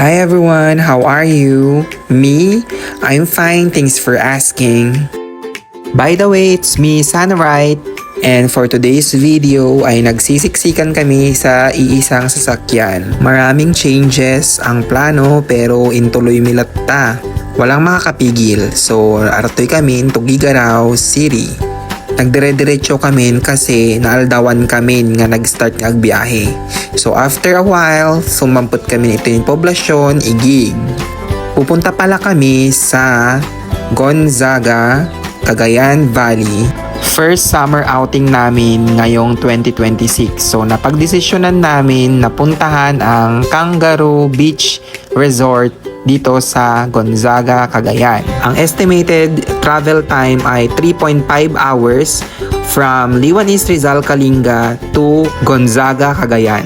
Hi everyone, how are you? Me? I'm fine, thanks for asking. By the way, it's me, Sunright. And for today's video ay nagsisiksikan kami sa iisang sasakyan. Maraming changes ang plano pero intuloy milatta. Walang makakapigil, so aratoy kami in Tugigaraw City. Nagdire-diretso kami kasi naaldawan kami nga nag-start ng agbiyahe. So after a while, sumampot kami ito yung poblasyon, Igig. Pupunta pala kami sa Gonzaga, Cagayan Valley. First summer outing namin ngayong 2026. So napagdesisyonan namin na puntahan ang Kangaroo Beach Resort dito sa Gonzaga, Cagayan. Ang estimated travel time ay 3.5 hours from Liwan East Rizal, Kalinga to Gonzaga, Cagayan.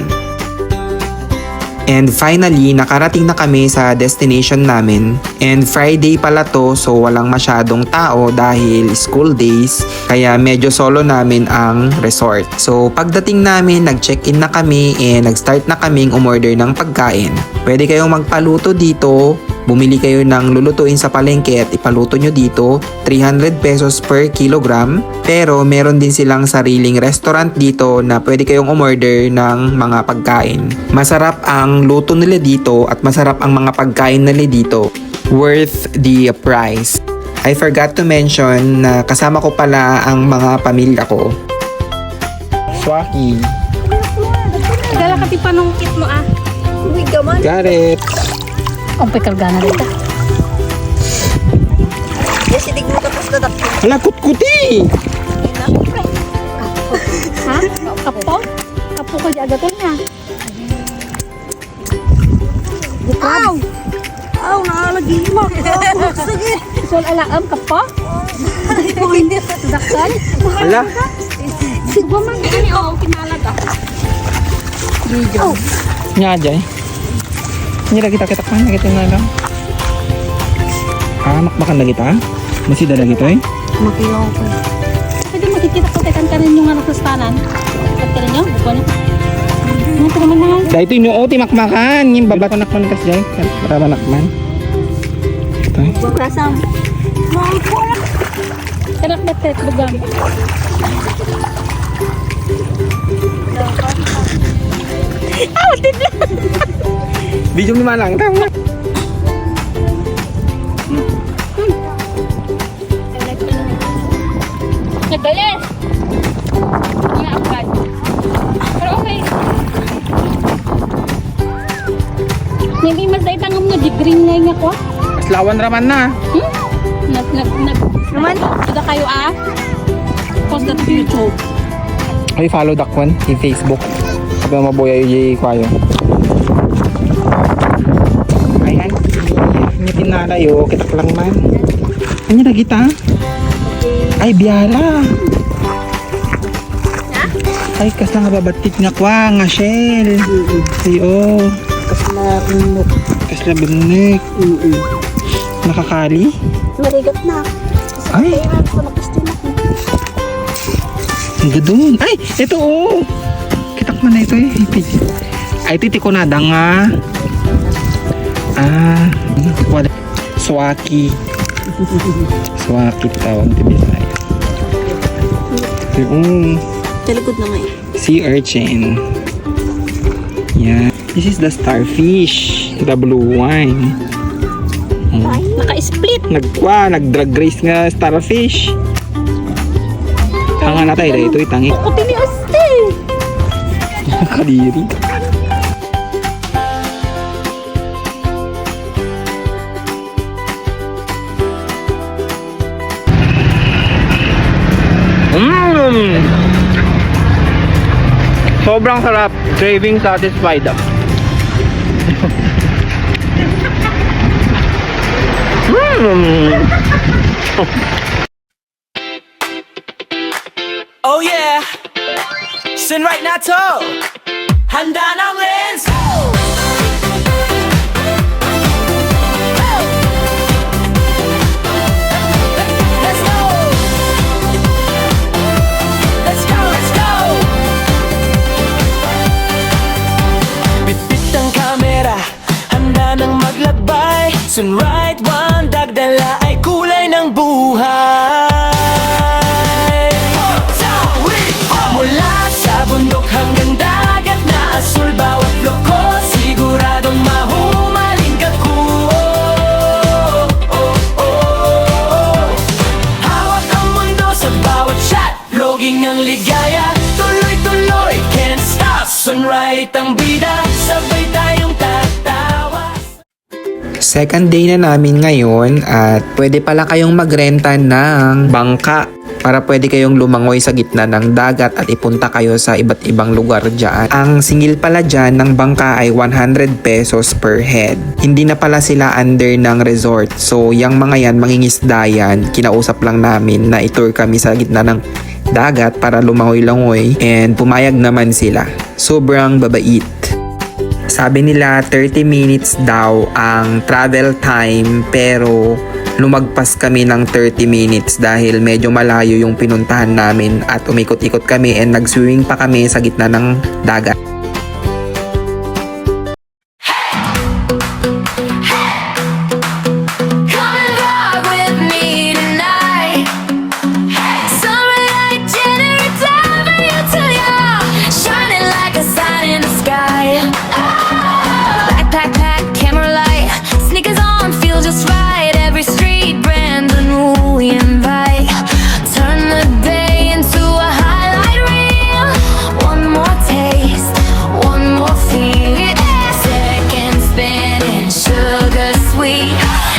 And finally, nakarating na kami sa destination namin. And Friday pala to, so walang masyadong tao dahil school days. Kaya medyo solo namin ang resort. So pagdating namin, nag-check-in na kami and nag-start na kaming umorder ng pagkain. Pwede kayong magpaluto dito. Bumili kayo ng lulutuin sa palengke at ipaluto nyo dito, 300 pesos per kilogram. Pero meron din silang sariling restaurant dito na pwede kayong umorder ng mga pagkain. Masarap ang luto nila dito at masarap ang mga pagkain nila dito. Worth the price. I forgot to mention na kasama ko pala ang mga pamilya ko. Swaki. Gala ka panungkit mo ah. Uy, gaman. Got it. Ang pekargana dito. Yes, sinig mo tapos na tapos. Hala, kutkuti! Ha? Kapo? Kapo ko di agaton na. Aw! Aw, naalagi mo. Sige. Sol alaam kapo? Hindi. Dakal? Hala. Sigwa man ani o kinalaga. Video. Nga dyan. Hindi lagi kita kan, kita na lang. Makmakan lagi ta? Masih ada lagi to eh? Makiyaw ko. Pwede makikita ko tekan ka rin yung anak sa stanan. Pagka rin yun, buwan. Ano ko naman na? Dahil ito yung oti makmakan. Yung babato nakman kas dyan. Para nakman. Ito eh. Bukrasam. Karak betet, bugang. Awatid lang. Video ni malang tama. Nagalis! Nga agad. Pero okay. Hindi mas dahil tangam no, di green na nga ko. Aslawan raman na. Naman? Suda kayo ah? Post that to YouTube. Ay follow dakwan in Facebook. Sabi mo mabuya yung kwayo. Ayan. Ngitin na layo. Kitak lang man. Ano na kita? Ay biala. Ay kas na nga babatik nga kwa nga shell. Ay oh. Kas na binunik. Nakakali? Marigat na. Ay. Ang gadun. Ay! Ito oh! Kitak man na ito eh. Ay, titiko na nga. Wala. Swaki. Swaki tawag ito Bisaya. Yung Talikod na nga eh. sea urchin. Yeah. This is the starfish. The blue one. Naka-split. Nag-drag race nga starfish. Ang natay dahil ito itangi. Kuti ni Aste. Kadiri. Sobrang sarap. Craving satisfied. Oh yeah, sin right now to handa ng lens. Let's go. Let's go, let's go. Bit-bit ang kamera, handa ng Sunrite One, dagdala ay kulay ng buhay. Mula sa bundok hanggang dagat na asul, bawat loko siguradong mahumaling ka ko. Hawak ang mundo sa bawat shot, loging ang ligaya, tuloy-tuloy, can't stop. Sunrite ang bida, sabay tayong tatawa. Second day na namin ngayon at pwede pala kayong magrenta ng bangka para pwede kayong lumangoy sa gitna ng dagat at ipunta kayo sa iba't ibang lugar dyan. Ang singil pala dyan ng bangka ay 100 pesos per head. Hindi na pala sila under ng resort. So, yung mga yan, mangingisda yan, kinausap lang namin na itour kami sa gitna ng dagat para lumangoy-langoy and pumayag naman sila. Sobrang babait. Sabi nila 30 minutes daw ang travel time pero lumagpas kami ng 30 minutes dahil medyo malayo yung pinuntahan namin at umikot-ikot kami and nag-swimming pa kami sa gitna ng dagat. Come and rock with me tonight. Sunlight generates over you till you're shining like a sign in the sky. Backpack pack, camera light, sneakers on, feel just right. Every street brand new we invite. Turn the day into a highlight reel. One more taste, one more feel. Second spinning, sugar sweet.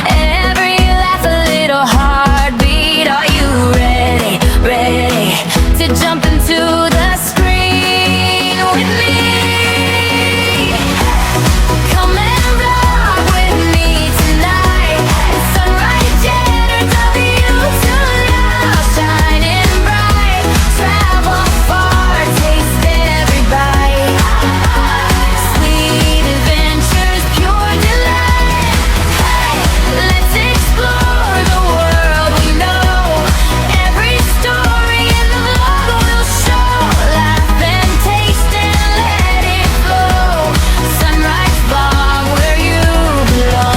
Every laugh a little heartbeat. Are you ready, ready to jump into the screen with me? Come and rock with me tonight. Sunrise jitters of you tonight, shining bright. Travel far, taste every bite. Sweet adventures, pure delight. Let's explore the world we know. Every story in the vlog will show. Laugh and taste and let it flow. Sunrise vlog where you belong.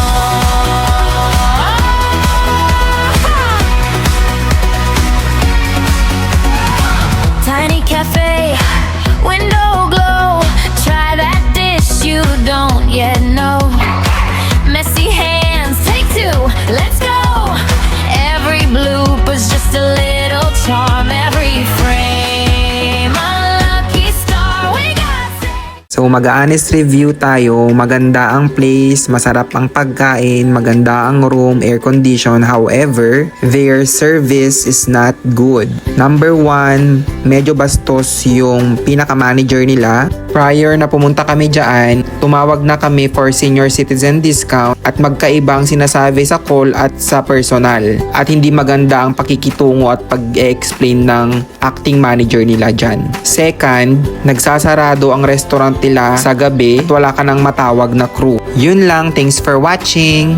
Tiny cafe, window glow. Try that dish you don't yet know. Messy hands, take two, let's go. Every blooper's just a little charm. Every frame, a lucky star. We got So mag-honest review tayo, maganda ang place, masarap ang pagkain, maganda ang room, air condition. However, their service is not good. Number 1, medyo bastos yung pinaka-manager nila. Prior na pumunta kami dyan, tumawag na kami for senior citizen discount at magkaiba ang sinasabi sa call at sa personal. At hindi maganda ang pakikitungo at pag-explain ng acting manager nila dyan. Second, nagsasarado ang restaurant nila sa gabi at wala ka nang matawag na crew. Yun lang, thanks for watching!